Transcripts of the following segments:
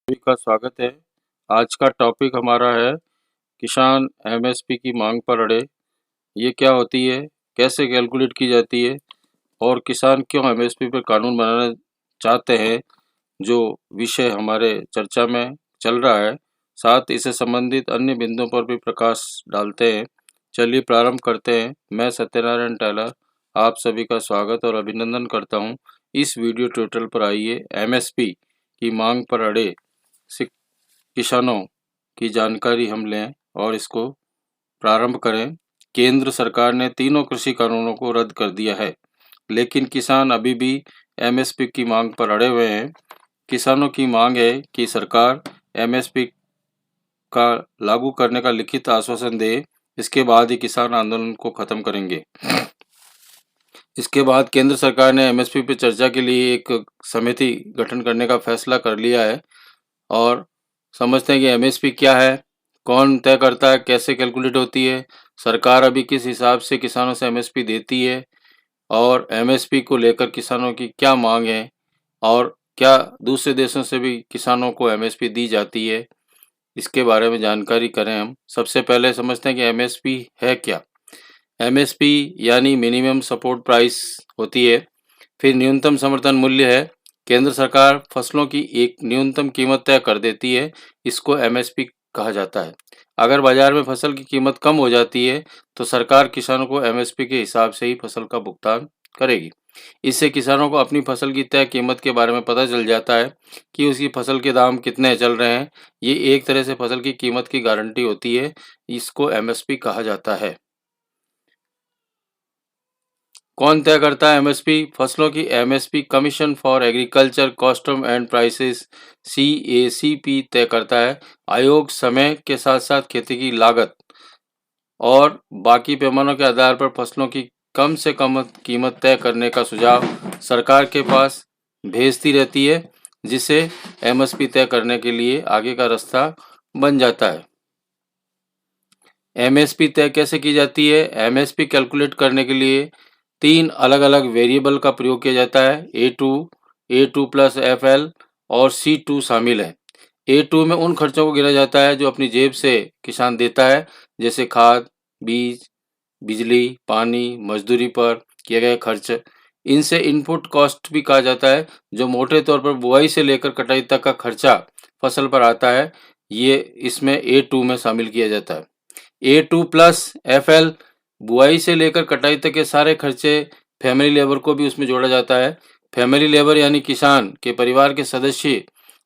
सभी का स्वागत है। आज का टॉपिक हमारा है किसान एमएसपी की मांग पर अड़े। ये क्या होती है, कैसे कैलकुलेट की जाती है और किसान क्यों एमएसपी पर कानून बनाना चाहते हैं, जो विषय हमारे चर्चा में चल रहा है। साथ इससे संबंधित अन्य बिंदुओं पर भी प्रकाश डालते हैं। चलिए प्रारंभ करते हैं। मैं सत्यनारायण टेलर आप सभी का स्वागत और अभिनंदन करता हूँ। इस वीडियो ट्यूटोरियल पर आइए एमएसपी की मांग पर अड़े किसानों की जानकारी हम लें और इसको प्रारंभ करें। केंद्र सरकार ने तीनों कृषि कानूनों को रद्द कर दिया है, लेकिन किसान अभी भी एमएसपी की मांग पर अड़े हुए हैं। किसानों की मांग है कि सरकार एमएसपी का लागू करने का लिखित आश्वासन दे, इसके बाद ही किसान आंदोलन को खत्म करेंगे। इसके बाद केंद्र सरकार ने एमएसपी पर चर्चा के लिए एक समिति गठन करने का फैसला कर लिया है और समझते हैं कि एमएसपी क्या है, कौन तय करता है, कैसे कैलकुलेट होती है, सरकार अभी किस हिसाब से किसानों से एमएसपी देती है और एमएसपी को लेकर किसानों की क्या मांग है और क्या दूसरे देशों से भी किसानों को एमएसपी दी जाती है, इसके बारे में जानकारी करें। हम सबसे पहले समझते हैं कि एमएसपी है क्या। एमएसपी यानी मिनिमम सपोर्ट प्राइस होती है। फिर न्यूनतम समर्थन मूल्य है। केंद्र सरकार फसलों की एक न्यूनतम कीमत तय कर देती है, इसको एमएसपी कहा जाता है। अगर बाजार में फसल की कीमत कम हो जाती है तो सरकार किसानों को एमएसपी के हिसाब से ही फसल का भुगतान करेगी। इससे किसानों को अपनी फसल की तय कीमत के बारे में पता चल जाता है कि उसकी फसल के दाम कितने चल रहे हैं। ये एक तरह से फसल की कीमत की गारंटी होती है, इसको एमएसपी कहा जाता है। कौन तय करता है एमएसपी? फसलों की MSP commission for agriculture custom and prices CACP तय करता है। आयोग समय के साथ साथ खेती की लागत और बाकी पैमानों के आधार पर फसलों की कम से कम कीमत तय करने का सुझाव सरकार के पास भेजती रहती है, जिसे एमएसपी तय करने के लिए आगे का रास्ता बन जाता है। एमएसपी तय कैसे की जाती है? एमएसपी कैलकुलेट करने के लिए तीन अलग अलग वेरिएबल का प्रयोग किया जाता है। A2 प्लस FL और C2 शामिल है। A2 में उन खर्चों को गिना जाता है जो अपनी जेब से किसान देता है, जैसे खाद, बीज, बिजली, पानी, मजदूरी पर किए गए खर्च। इनसे इनपुट कॉस्ट भी कहा जाता है, जो मोटे तौर पर बुआई से लेकर कटाई तक का खर्चा फसल पर आता है। ये इसमें A2 में शामिल किया जाता है। A2 प्लस FL बुआई से लेकर कटाई तक के सारे खर्चे, फैमिली लेबर को भी उसमें जोड़ा जाता है। फैमिली लेबर यानी किसान के परिवार के सदस्य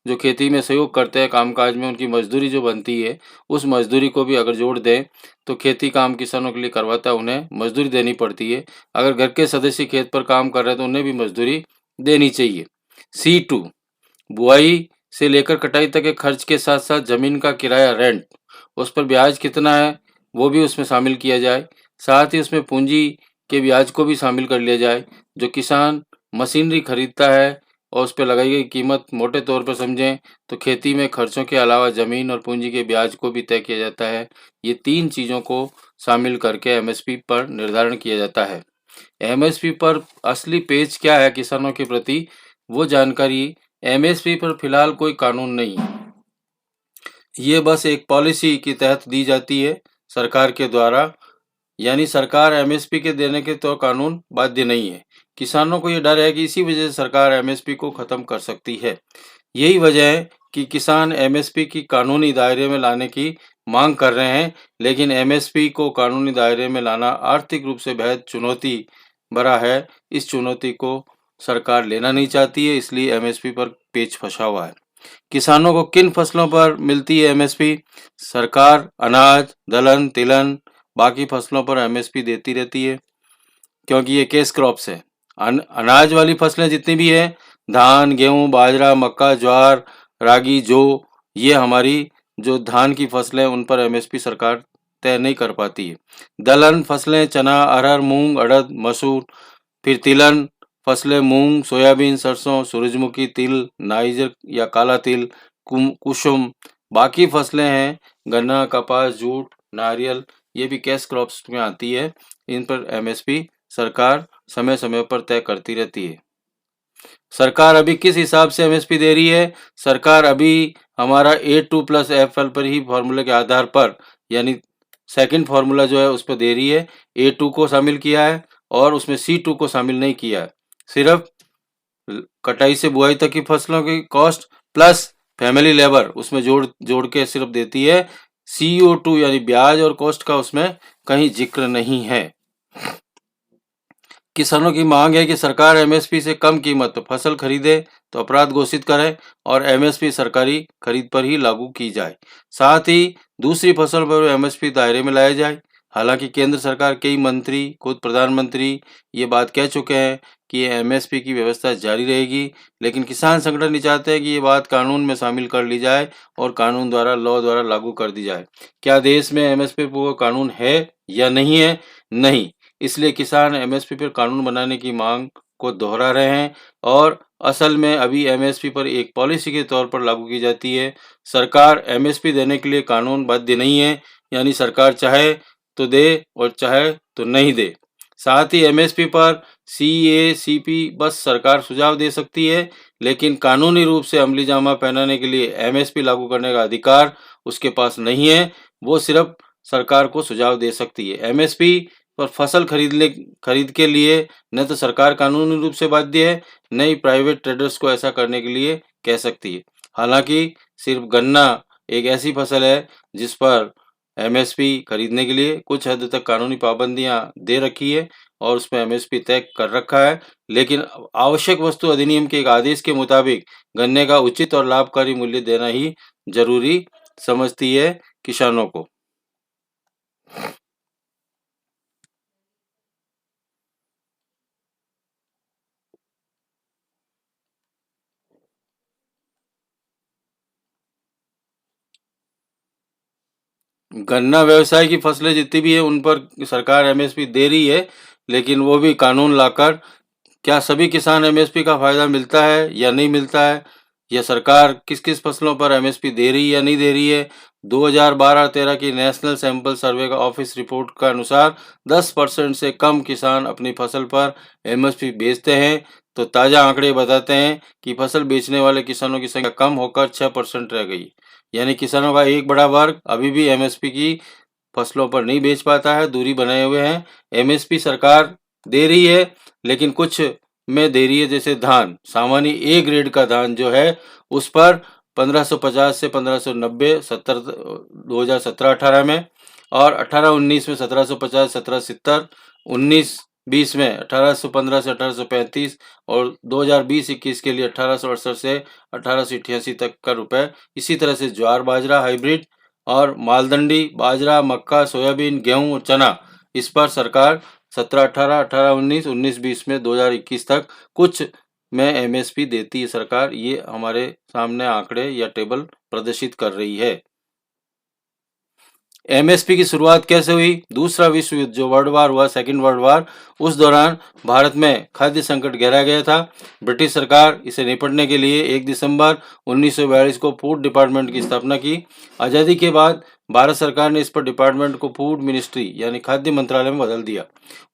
जो खेती में सहयोग करते हैं, कामकाज में उनकी मजदूरी जो बनती है, उस मजदूरी को भी अगर जोड़ दें तो खेती काम किसानों के लिए करवाता है, उन्हें मजदूरी देनी पड़ती है। अगर घर के सदस्य खेत पर काम कर रहे हैं तो उन्हें भी मजदूरी देनी चाहिए। C2 बुआई से लेकर कटाई तक के खर्च के साथ साथ जमीन का किराया, रेंट, उस पर ब्याज कितना है वो भी उसमें शामिल किया जाए। साथ ही उसमें पूंजी के ब्याज को भी शामिल कर लिया जाए। जो किसान मशीनरी खरीदता है और उस पर लगाई गई कीमत मोटे तौर पर समझें तो खेती में खर्चों के अलावा जमीन और पूंजी के ब्याज को भी तय किया जाता है। ये तीन चीज़ों को शामिल करके एमएसपी पर निर्धारण किया जाता है। एमएसपी पर असली पेच क्या है किसानों के प्रति, वो जानकारी एमएसपी पर फिलहाल कोई कानून नहीं है। ये बस एक पॉलिसी के तहत दी जाती है सरकार के द्वारा, यानी सरकार एमएसपी के देने के तो कानून बाध्य नहीं है। किसानों को ये डर है कि इसी वजह से सरकार एमएसपी को खत्म कर सकती है। यही वजह है कि किसान एमएसपी की कानूनी दायरे में लाने की मांग कर रहे हैं, लेकिन एमएसपी को कानूनी दायरे में लाना आर्थिक रूप से बेहद चुनौती भरा है। इस चुनौती को सरकार लेना नहीं चाहती है, इसलिए एमएसपी पर पेच फंसा हुआ है। किसानों को किन फसलों पर मिलती है एमएसपी? सरकार अनाज, दलहन, तिलहन, बाकी फसलों पर एमएसपी देती रहती है, क्योंकि ये केस क्रॉप्स है। अनाज वाली फसलें जितनी भी हैं, धान, गेहूं, बाजरा, मक्का, ज्वार, रागी, जौ, ये हमारी जो धान की फसलें उन पर एमएसपी सरकार तय नहीं कर पाती है। दलहन फसलें चना, अरहर, मूंग, अड़द, मसूर। फिर तिलहन फसलें मूंग, सोयाबीन, सरसों, सूरजमुखी, तिल, नाइजर या काला तिल, कुसुम। बाकी फसलें हैं गन्ना, कपास, जूट, नारियल, ये भी कैश क्रॉप्स में आती है। इन पर एमएसपी सरकार समय समय पर तय करती रहती है। सरकार अभी किस हिसाब से एमएसपी दे रही है? सरकार अभी हमारा A2 प्लस FL पर ही फॉर्मूले के आधार पर, यानी सेकंड फॉर्मूला जो है उस पर दे रही है। A2 को शामिल किया है और उसमें C2 को शामिल नहीं किया है। सिर्फ कटाई से बुआई तक की फसलों की कॉस्ट प्लस फैमिली लेबर उसमें जोड़ के सिर्फ देती है। CO2 यानी ब्याज और कॉस्ट का उसमें कहीं जिक्र नहीं है। किसानों की मांग है कि सरकार एमएसपी से कम कीमत पर फसल खरीदे तो अपराध घोषित करे और एमएसपी सरकारी खरीद पर ही लागू की जाए। साथ ही दूसरी फसल पर एमएसपी दायरे में लाया जाए। हालांकि केंद्र सरकार कई मंत्री, खुद प्रधानमंत्री ये बात कह चुके हैं कि एमएसपी की व्यवस्था जारी रहेगी, लेकिन किसान संगठन नहीं चाहते हैं कि ये बात कानून में शामिल कर ली जाए और कानून द्वारा लॉ द्वारा लागू कर दी जाए। क्या देश में एमएसपी पर कानून है या नहीं है? नहीं। इसलिए किसान एमएसपी पर कानून बनाने की मांग को दोहरा रहे हैं और असल में अभी एमएसपी पर एक पॉलिसी के तौर पर लागू की जाती है। सरकार एमएसपी देने के लिए कानून बाध्य नहीं है, यानी सरकार चाहे तो दे और चाहे तो नहीं दे। साथ ही एमएसपी पर CA-CP बस सरकार सुझाव दे सकती है, लेकिन कानूनी रूप से अमली जामा पहनाने के लिए एमएसपी लागू करने का अधिकार उसके पास नहीं है। वो सिर्फ सरकार को सुझाव दे सकती है। एमएसपी पर फसल खरीद के लिए न तो सरकार कानूनी रूप से बाध्य है, न ही प्राइवेट ट्रेडर्स को ऐसा करने के लिए कह सकती है। हालांकि सिर्फ गन्ना एक ऐसी फसल है जिस पर एमएसपी खरीदने के लिए कुछ हद तक कानूनी पाबंदियां दे रखी है और उसमें एमएसपी तय कर रखा है, लेकिन आवश्यक वस्तु अधिनियम के एक आदेश के मुताबिक गन्ने का उचित और लाभकारी मूल्य देना ही जरूरी समझती है किसानों को। गन्ना व्यवसाय की फसलें जितनी भी है उन पर सरकार एमएसपी दे रही है, लेकिन वो भी कानून लाकर। क्या सभी किसान एमएसपी का फायदा मिलता है या नहीं मिलता है, या सरकार किस किस फसलों पर एमएसपी दे रही है या नहीं दे रही है? 2012-13 की नेशनल सैंपल सर्वे का ऑफिस रिपोर्ट का अनुसार 10% से कम किसान अपनी फसल पर एमएसपी बेचते हैं, तो ताज़ा आंकड़े बताते हैं कि फसल बेचने वाले किसानों की संख्या कम होकर 6% रह गई। यानी किसानों का एक बड़ा वर्ग अभी भी एमएसपी की फसलों पर नहीं बेच पाता है, दूरी बनाए हुए हैं। एमएसपी सरकार दे रही है, लेकिन कुछ में दे रही है, जैसे धान, सामान्य A ग्रेड का धान जो है उस पर 1550 से 1590 2017-18 में, और 18-19 में 1750 1770, 19-20 में 1815 से 1835 और 2020-21 के लिए 1868 से 1888 तक का रुपए। इसी तरह से ज्वार बाजरा हाइब्रिड और मालदंडी बाजरा, मक्का, सोयाबीन, गेहूं, चना, इस पर सरकार 17-18, 18-19, 19-20 में 2021 तक कुछ में एमएसपी देती है सरकार। ये हमारे सामने आंकड़े या टेबल प्रदर्शित कर रही है। एमएसपी की शुरुआत कैसे हुई? दूसरा विश्व युद्ध जो वर्ल्ड वार हुआ, सेकेंड वर्ल्ड वार, उस दौरान भारत में खाद्य संकट गहरा गया था। ब्रिटिश सरकार इसे निपटने के लिए 1 दिसंबर 1942 को फूड डिपार्टमेंट की स्थापना की। आज़ादी के बाद भारत सरकार ने इस पर डिपार्टमेंट को फूड मिनिस्ट्री यानी खाद्य मंत्रालय में बदल दिया।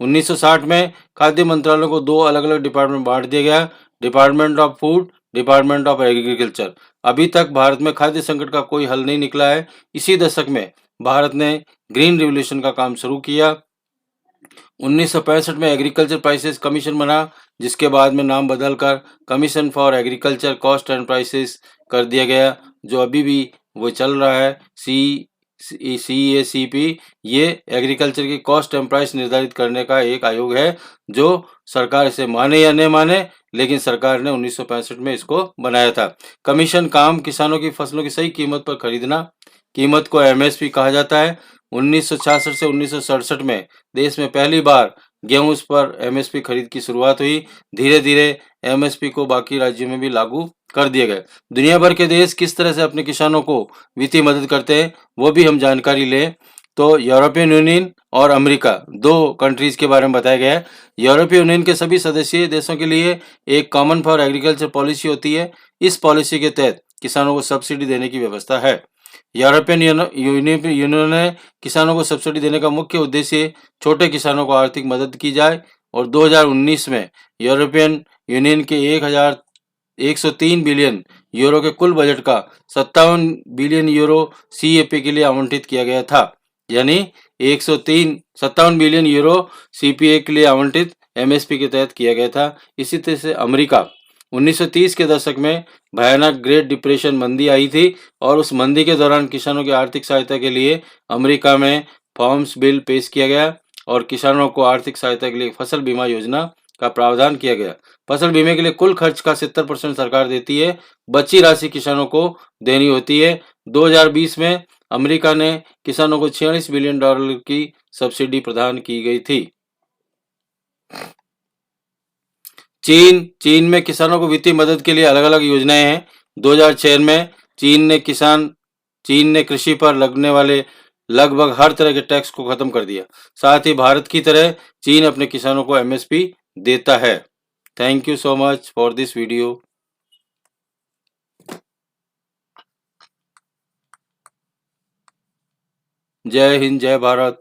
1960 में खाद्य मंत्रालय को 2 अलग अलग डिपार्टमेंट बांट दिया गया, department of food, department of agriculture. अभी तक भारत में खाद्य संकट का कोई हल नहीं निकला है। इसी दशक में भारत ने ग्रीन रिवोल्यूशन का काम शुरू किया। 1965 में एग्रीकल्चर प्राइसेस कमीशन बना, जिसके बाद में नाम बदलकर commission for agriculture cost and prices कर दिया गया, जो अभी भी वो चल रहा है। CACP ये एग्रीकल्चर की कॉस्ट एंड प्राइस निर्धारित करने का एक आयोग है, जो सरकार इसे माने या न माने, लेकिन सरकार ने 1965 में इसको बनाया था। कमीशन काम किसानों की फसलों की सही कीमत पर खरीदना, कीमत को एमएसपी कहा जाता है। 1966 से 1967 में देश में पहली बार गेहूं पर एमएसपी खरीद की शुरुआत हुई। धीरे धीरे एमएसपी को बाकी राज्यों में भी लागू कर दिए गए। दुनिया भर के देश किस तरह से अपने किसानों को वित्तीय मदद करते हैं वो भी हम जानकारी लें, तो यूरोपियन यूनियन और अमेरिका 2 कंट्रीज के बारे में बताया गया है। यूरोपीय यूनियन के सभी सदस्य देशों के लिए एक कॉमन फॉर एग्रीकल्चर पॉलिसी होती है। इस पॉलिसी के तहत किसानों को सब्सिडी देने की व्यवस्था है। यूरोपियन यूनियन ने किसानों को सब्सिडी देने का मुख्य उद्देश्य छोटे किसानों को आर्थिक मदद की जाए, और 2019 में यूरोपियन यूनियन के 103 बिलियन यूरो के कुल बजट का 57 बिलियन यूरो सीएपी के लिए आवंटित किया गया था। यानी 57 बिलियन यूरो सीपीए के लिए आवंटित एमएसपी के तहत किया गया था। इसी तरह से अमेरिका 1930 के दशक में भयानक ग्रेट डिप्रेशन मंदी आई थी और उस मंदी के दौरान किसानों की आर्थिक सहायता के लिए अमेरिका में फार्म्स बिल पेश किया गया और किसानों को आर्थिक सहायता के लिए फसल बीमा योजना का प्रावधान किया गया। फसल बीमे के लिए कुल खर्च का 70% सरकार देती है, बची राशि किसानों को देनी होती है। 2020 में अमेरिका ने किसानों को $46 बिलियन की सब्सिडी प्रदान की गई थी। चीन में किसानों को वित्तीय मदद के लिए अलग अलग योजनाएं हैं। 2006 में चीन ने कृषि पर लगने वाले लगभग हर तरह के टैक्स को खत्म कर दिया। साथ ही भारत की तरह चीन अपने किसानों को एमएसपी देता है। Thank you so much for this video. जय हिंद, जय भारत।